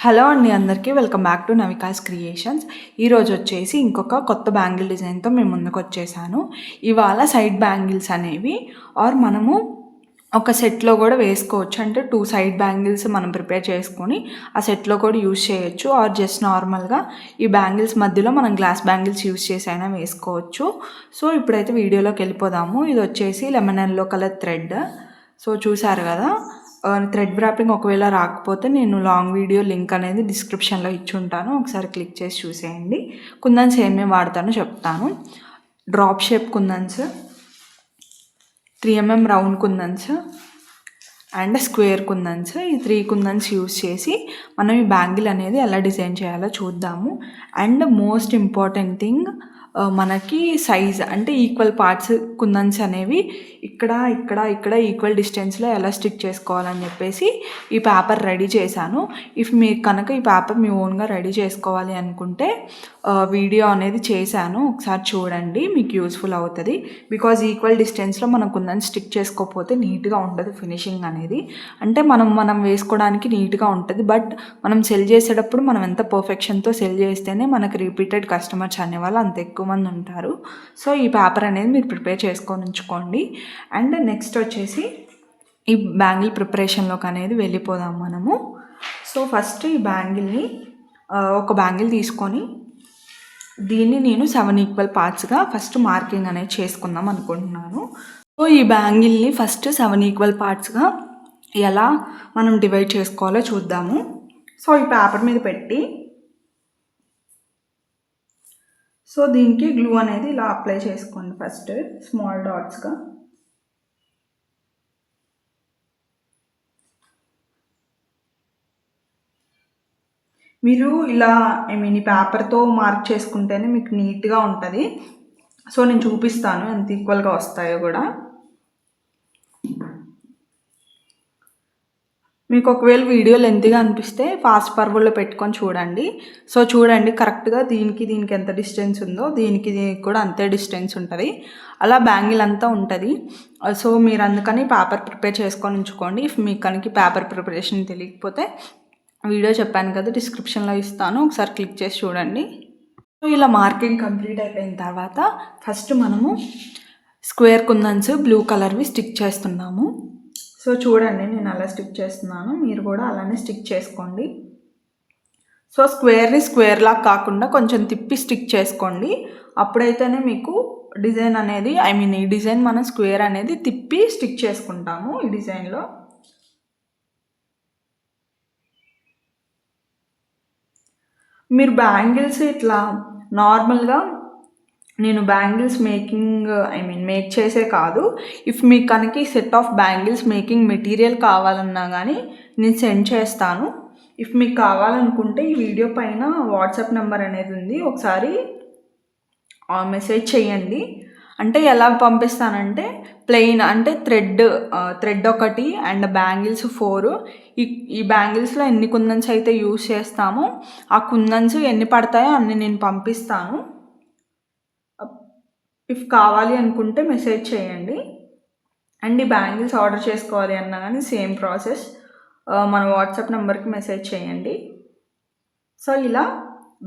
Hello అండి, అందరికీ welcome back to నవికాస్ creations. ఈరోజు వచ్చేసి ఇంకొక కొత్త బ్యాంగిల్ డిజైన్తో మేము ముందుకు వచ్చేసాను. ఇవాళ సైడ్ బ్యాంగిల్స్ అనేవి మనము ఒక సెట్లో కూడా వేసుకోవచ్చు. అంటే 2 సైడ్ బ్యాంగిల్స్ మనం ప్రిపేర్ చేసుకొని ఆ సెట్లో కూడా యూజ్ చేయొచ్చు. జస్ట్ నార్మల్గా ఈ బ్యాంగిల్స్ మధ్యలో మనం గ్లాస్ బ్యాంగిల్స్ యూజ్ చేసి అయినా వేసుకోవచ్చు. సో ఇప్పుడైతే వీడియోలోకి వెళ్ళిపోదాము. ఇది వచ్చేసి lemon yellow colour thread. So చూసారు కదా, థ్రెడ్ వ్రాపింగ్ ఒకవేళ రాకపోతే నేను లాంగ్ వీడియో లింక్ అనేది డిస్క్రిప్షన్లో ఇచ్చి ఉంటాను, ఒకసారి క్లిక్ చేసి చూసేయండి. కుందన్స్ ఏమేమి వాడతానో చెప్తాను. Drop shape kundans, 3mm round kundans and square kundans. ఈ 3 కుందన్స్ యూజ్ చేసి మనం ఈ బ్యాంగిల్ అనేది ఎలా డిజైన్ చేయాలో చూద్దాము. అండ్ మోస్ట్ ఇంపార్టెంట్ థింగ్, మనకి సైజ్ అంటే ఈక్వల్ పార్ట్స్ కుందన్స్ అనేవి ఇక్కడ ఈక్వల్ డిస్టెన్స్లో ఎలా స్టిక్ చేసుకోవాలని చెప్పేసి ఈ పేపర్ రెడీ చేశాను. ఇఫ్ మీరు కనుక ఈ పేపర్ మీ ఓన్గా రెడీ చేసుకోవాలి అనుకుంటే వీడియో అనేది చేశాను, ఒకసారి చూడండి, మీకు యూస్ఫుల్ అవుతుంది. బికాజ్ ఈక్వల్ డిస్టెన్స్లో మనం కుందన్స్ స్టిక్ చేసుకోకపోతే నీట్గా ఉండదు ఫినిషింగ్ అనేది. అంటే మనం వేసుకోవడానికి నీట్గా ఉంటుంది, బట్ మనం సెల్ చేసేటప్పుడు మనం ఎంత పర్ఫెక్షన్తో సెల్ చేస్తేనే మనకు రిపీటెడ్ కస్టమర్స్ అనేవాళ్ళు అంత ఎక్కువ మంది ఉంటారు. సో ఈ పేపర్ అనేది మీరు ప్రిపేర్ చేసుకొని ఉంచుకోండి. అండ్ నెక్స్ట్ వచ్చేసి ఈ బ్యాంగిల్ ప్రిపరేషన్లోకి అనేది వెళ్ళిపోదాం మనము. సో ఫస్ట్ ఈ బ్యాంగిల్ని ఒక బ్యాంగిల్ తీసుకొని దీన్ని నేను 7 ఈక్వల్ పార్ట్స్గా ఫస్ట్ మార్కింగ్ అనేది చేసుకుందాం అనుకుంటున్నాను. సో ఈ బ్యాంగిల్ని ఫస్ట్ 7 ఈక్వల్ పార్ట్స్గా ఎలా మనం డివైడ్ చేసుకోవాలో చూద్దాము. సో ఈ పేపర్ మీద పెట్టి సో దీనికి గ్లూ అనేది ఇలా అప్లై చేసుకోండి. ఫస్ట్ స్మాల్ డాట్స్గా. మీరు ఇలా ఈ పేపర్తో మార్క్ చేసుకుంటేనే మీకు నీట్గా ఉంటుంది. సో నేను చూపిస్తాను ఎంత ఈక్వల్గా వస్తాయో కూడా. మీకు ఒకవేళ వీడియో లెంతీగా అనిపిస్తే ఫాస్ట్ ఫార్వర్డ్లో పెట్టుకొని చూడండి. సో చూడండి, కరెక్ట్గా దీనికి ఎంత డిస్టెన్స్ ఉందో దీనికి కూడా అంతే డిస్టెన్స్ ఉంటుంది. అలా బ్యాంగిల్ అంతా ఉంటుంది. సో మీరు అందుకని పేపర్ ప్రిపేర్ చేసుకొని ఉంచుకోండి. ఇఫ్ మీకు కనుక పేపర్ ప్రిపరేషన్ తెలియకపోతే వీడియో చెప్పాను కదా, డిస్క్రిప్షన్లో ఇస్తాను, ఒకసారి క్లిక్ చేసి చూడండి. సో ఇలా మార్కింగ్ కంప్లీట్ అయిపోయిన తర్వాత ఫస్ట్ మనము స్క్వేర్ కుందన్స్ బ్లూ కలర్వి స్టిక్ చేస్తున్నాము. సో చూడండి, నేను అలా స్టిక్ చేస్తున్నాను, మీరు కూడా అలానే స్టిక్ చేసుకోండి. సో స్క్వేర్ని స్క్వేర్లా కాకుండా కొంచెం తిప్పి స్టిక్ చేసుకోండి. అప్పుడైతేనే మీకు డిజైన్ అనేది ఈ డిజైన్ మనం స్క్వేర్ అనేది తిప్పి స్టిక్ చేసుకుంటాము ఈ డిజైన్లో. మీరు బ్యాంగిల్స్ ఇట్లా నార్మల్గా నేను బ్యాంగిల్స్ మేక్ చేసే కాదు, ఇఫ్ మీకు కనుక set of bangles making material కావాలన్నా కానీ నేను సెండ్ చేస్తాను. ఇఫ్ మీకు కావాలనుకుంటే ఈ వీడియో పైన వాట్సాప్ నెంబర్ అనేది ఉంది, ఒకసారి మెసేజ్ చేయండి. అంటే ఎలా పంపిస్తానంటే ప్లెయిన్ అంటే థ్రెడ్ ఒకటి అండ్ బ్యాంగిల్స్ 4. ఈ బ్యాంగిల్స్లో ఎన్ని కుందన్స్ అయితే యూజ్ చేస్తామో ఆ కుందన్స్ ఎన్ని పడతాయో అన్ని నేను పంపిస్తాను. ఇఫ్ కావాలి అనుకుంటే మెసేజ్ చేయండి. అండ్ ఈ బ్యాంగిల్స్ ఆర్డర్ చేసుకోవాలి అన్నా కానీ సేమ్ ప్రాసెస్, మన వాట్సాప్ నెంబర్కి మెసేజ్ చేయండి. సో ఇలా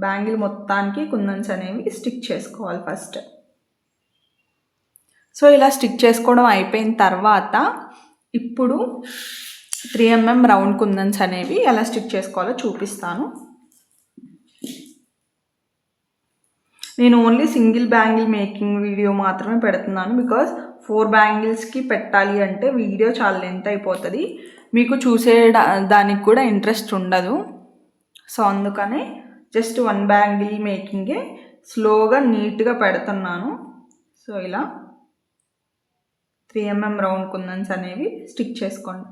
బ్యాంగిల్ మొత్తానికి కుందన్స్ అనేవి స్టిక్ చేసుకోవాలి ఫస్ట్. సో ఇలా స్టిక్ చేసుకోవడం అయిపోయిన తర్వాత ఇప్పుడు 3mm రౌండ్ కుందన్స్ అనేవి ఎలా స్టిక్ చేసుకోవాలో చూపిస్తాను. నేను only single bangle making video మాత్రమే పెడుతున్నాను, బికాజ్ 4 బ్యాంగిల్స్కి పెట్టాలి అంటే వీడియో చాలా లెంత్ అయిపోతుంది, మీకు చూసే దానికి కూడా ఇంట్రెస్ట్ ఉండదు. సో అందుకనే జస్ట్ 1 బ్యాంగిల్ మేకింగే స్లోగా నీట్గా పెడుతున్నాను. సో ఇలా 3mm రౌండ్ కుందన్స్ అనేవి స్టిక్ చేసుకోండి.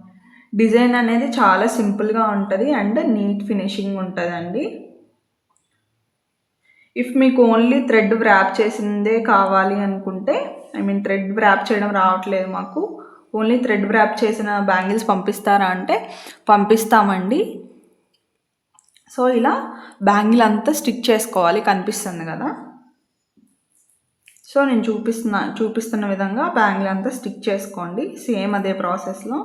డిజైన్ అనేది చాలా సింపుల్గా ఉంటుంది అండ్ నీట్ ఫినిషింగ్ ఉంటుందండి. ఇఫ్ మీకు ఓన్లీ థ్రెడ్ వ్రాప్ చేసిందే కావాలి అనుకుంటే, థ్రెడ్ వ్రాప్ చేయడం రావట్లేదు మాకు, ఓన్లీ థ్రెడ్ వ్రాప్ చేసిన బ్యాంగిల్స్ పంపిస్తారా అంటే పంపిస్తామండి. సో ఇలా బ్యాంగిల్ అంతా స్టిక్ చేసుకోవాలి, కనిపిస్తుంది కదా. సో నేను చూపిస్తున్న విధంగా బ్యాంగిల్ అంతా స్టిక్ చేసుకోండి. సేమ్ అదే ప్రాసెస్లో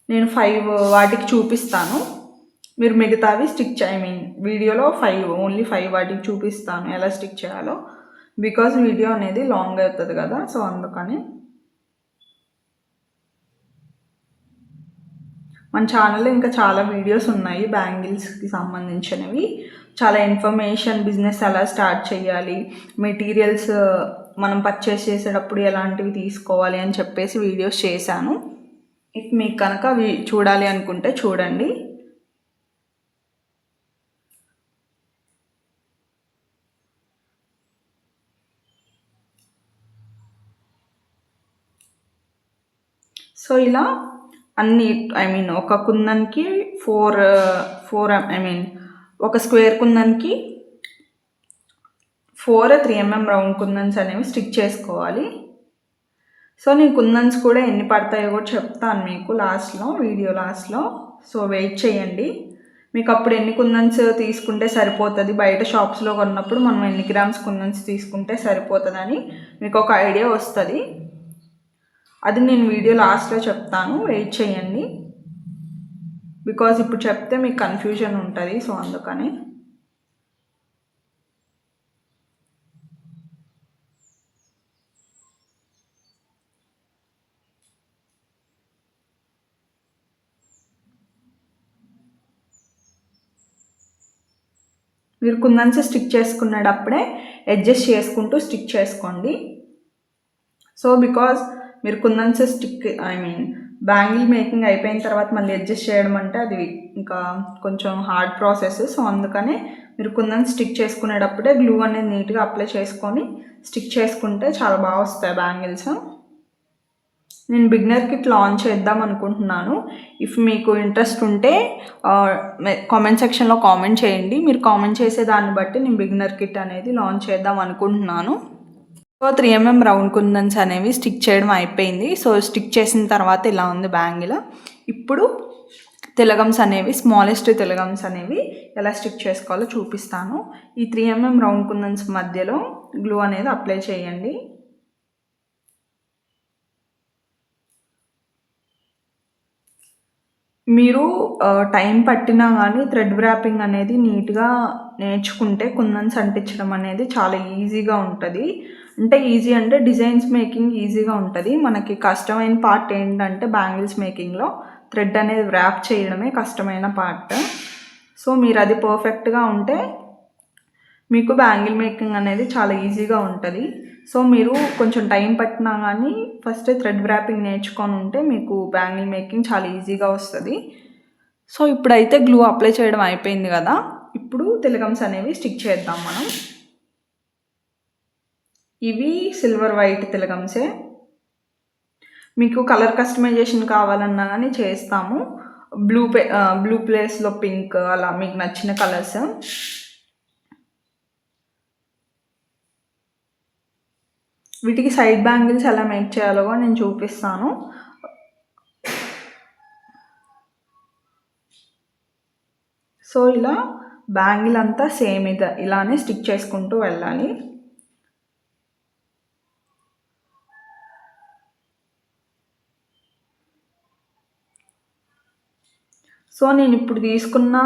నేను 5 వాటికి చూపిస్తాను. మీరు మిగతావి స్టిక్ వీడియోలో 5 ఓన్లీ 5 వాటికి చూపిస్తాను ఎలా స్టిక్ చేయాలో, బికాజ్ వీడియో అనేది లాంగ్ అవుతుంది కదా, సో అందుకని. మన ఛానల్లో ఇంకా చాలా వీడియోస్ ఉన్నాయి బ్యాంగిల్స్కి సంబంధించినవి. చాలా ఇన్ఫర్మేషన్, బిజినెస్ ఎలా స్టార్ట్ చేయాలి, మెటీరియల్స్ మనం పర్చేస్ చేసేటప్పుడు ఎలాంటివి తీసుకోవాలి అని చెప్పేసి వీడియోస్ చేశాను. ఇఫ్ మీకు కనుక అవి చూడాలి అనుకుంటే చూడండి. సో ఇలా అన్ని ఒక కుందన్కి ఫోర్ ఒక స్క్వేర్ కుందన్కి 4 3mm రౌండ్ కుందన్స్ అనేవి స్టిక్ చేసుకోవాలి. సో నేను కుందన్స్ కూడా ఎన్ని పడతాయో కూడా చెప్తాను మీకు వీడియో లాస్ట్లో. సో వెయిట్ చేయండి. మీకు అప్పుడు ఎన్ని కుందన్స్ తీసుకుంటే సరిపోతుంది, బయట షాప్స్లో కొన్నప్పుడు మనం ఎన్ని గ్రామ్స్ కుందన్స్ తీసుకుంటే సరిపోతుందని మీకు ఒక ఐడియా వస్తుంది. అది నేను వీడియో లాస్ట్లో చెప్తాను, వెయిట్ చేయండి. బికాజ్ ఇప్పుడు చెప్తే మీకు కన్ఫ్యూజన్ ఉంటుంది, సో అందుకని. మీరు కుందన్స్ స్టిక్ చేసుకునేటప్పుడే అడ్జస్ట్ చేసుకుంటూ స్టిక్ చేసుకోండి. సో బికాజ్ మీరు కుందన్స్ బ్యాంగిల్ మేకింగ్ అయిపోయిన తర్వాత మళ్ళీ అడ్జస్ట్ చేయడం అంటే అది ఇంకా కొంచెం హార్డ్ ప్రాసెస్. సో అందుకనే మీరు కుందన్స్ స్టిక్ చేసుకునేటప్పుడే గ్లూ అనేది నీట్గా అప్లై చేసుకొని స్టిక్ చేసుకుంటే చాలా బాగా వస్తాయి బ్యాంగిల్స్. నేను బిగినర్ కిట్ లాంచ్ చేద్దాం అనుకుంటున్నాను. ఇఫ్ మీకు ఇంట్రెస్ట్ ఉంటే కామెంట్ సెక్షన్లో కామెంట్ చేయండి. మీరు కామెంట్ చేసే దాన్ని బట్టి నేను బిగినర్ కిట్ అనేది లాంచ్ చేద్దాం అనుకుంటున్నాను. సో 3mm రౌండ్ కుందన్స్ అనేవి స్టిక్ చేయడం అయిపోయింది. సో స్టిక్ చేసిన తర్వాత ఇలా ఉంది బ్యాంగిల్. ఇప్పుడు తిలగమ్స్ అనేవి, స్మాలెస్ట్ తిలగమ్స్ అనేవి ఎలా స్టిక్ చేసుకోవాలో చూపిస్తాను. ఈ 3mm రౌండ్ కుందన్స్ మధ్యలో గ్లూ అనేది అప్లై చేయండి. మీరు టైం పట్టినా కానీ థ్రెడ్ వ్రాపింగ్ అనేది నీట్గా నేర్చుకుంటే కుందన్స్ అంటించడం అనేది చాలా ఈజీగా ఉంటుంది. ఈజీ అంటే డిజైన్స్ మేకింగ్ ఈజీగా ఉంటుంది. మనకి కష్టమైన పార్ట్ ఏంటంటే బ్యాంగిల్స్ మేకింగ్లో థ్రెడ్ అనేది వ్రాప్ చేయడమే కష్టమైన పార్ట్. సో మీరు అది పర్ఫెక్ట్గా ఉంటే మీకు బ్యాంగిల్ మేకింగ్ అనేది చాలా ఈజీగా ఉంటుంది. సో మీరు కొంచెం టైం పట్టినా కానీ ఫస్ట్ థ్రెడ్ వ్రాపింగ్ నేర్చుకొని ఉంటే మీకు బ్యాంగిల్ మేకింగ్ చాలా ఈజీగా వస్తుంది. సో ఇప్పుడైతే గ్లూ అప్లై చేయడం అయిపోయింది కదా, ఇప్పుడు తిలకమ్స్ అనేవి స్టిక్ చేద్దాం మనం. ఇవి సిల్వర్ వైట్ తిలకమ్సే. మీకు కలర్ కస్టమైజేషన్ కావాలన్నా కానీ చేస్తాము. బ్లూ ప్లేస్లో పింక్, అలా మీకు నచ్చిన కలర్స్. వీటికి సైడ్ బ్యాంగిల్స్ ఎలా మేక్ చేయాలో నేను చూపిస్తాను. సో ఇలా బ్యాంగిల్ అంతా సేమ్ ఇలానే స్టిక్ చేసుకుంటూ వెళ్ళాలి. సో నేను ఇప్పుడు తీసుకున్న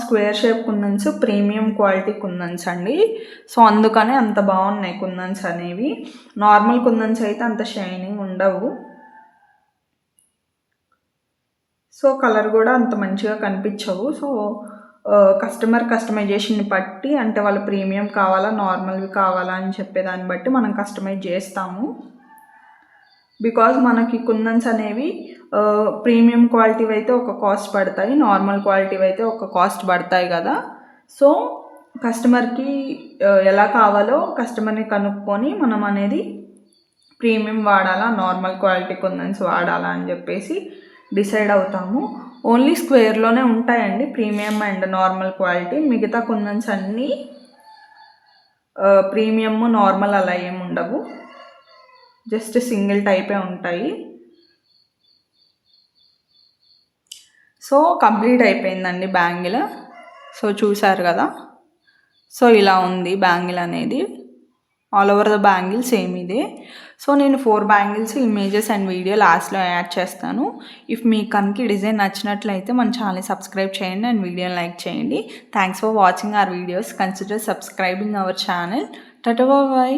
స్క్వేర్ షేప్ కుందన్స్ ప్రీమియం క్వాలిటీ కుందన్స్ అండి. సో అందుకనే అంత బాగున్నాయి కుందన్స్ అనేవి. నార్మల్ కుందన్స్ అయితే అంత షైనింగ్ ఉండవు. సో కలర్ కూడా అంత మంచిగా కనిపించవు. సో కస్టమర్ కస్టమైజేషన్ని బట్టి, అంటే వాళ్ళు ప్రీమియం కావాలా నార్మల్వి కావాలా అని చెప్పేదాన్ని బట్టి మనం కస్టమైజ్ చేస్తాము. బికాజ్ మనకి కుందన్స్ అనేవి ప్రీమియం క్వాలిటీ అయితే ఒక కాస్ట్ పడతాయి, నార్మల్ క్వాలిటీ అయితే ఒక కాస్ట్ పడతాయి కదా. సో కస్టమర్కి ఎలా కావాలో కస్టమర్ని కనుక్కొని మనం అనేది ప్రీమియం వాడాలా నార్మల్ క్వాలిటీ కుందన్స్ వాడాలా అని చెప్పేసి డిసైడ్ అవుతాము. ఓన్లీ స్క్వేర్లోనే ఉంటాయండి ప్రీమియం అండ్ నార్మల్ క్వాలిటీ. మిగతా కుందన్స్ అన్నీ ప్రీమియం నార్మల్ అలా ఏమి ఉండవు, జస్ట్ సింగిల్ టైపే ఉంటాయి. సో కంప్లీట్ అయిపోయిందండి బ్యాంగిల్. సో చూసారు కదా, సో ఇలా ఉంది బ్యాంగిల్ అనేది. All over the bangle same ఇదే. సో నేను 4 బ్యాంగిల్స్ ఇమేజెస్ అండ్ వీడియో లాస్ట్లో యాడ్ చేస్తాను. ఇఫ్ మీకు కనుక ఈ డిజైన్ నచ్చినట్లయితే మన ఛానల్ని సబ్స్క్రైబ్ చేయండి అండ్ వీడియోని లైక్ చేయండి. Thanks for watching our videos. Consider subscribing our channel. Tata bye.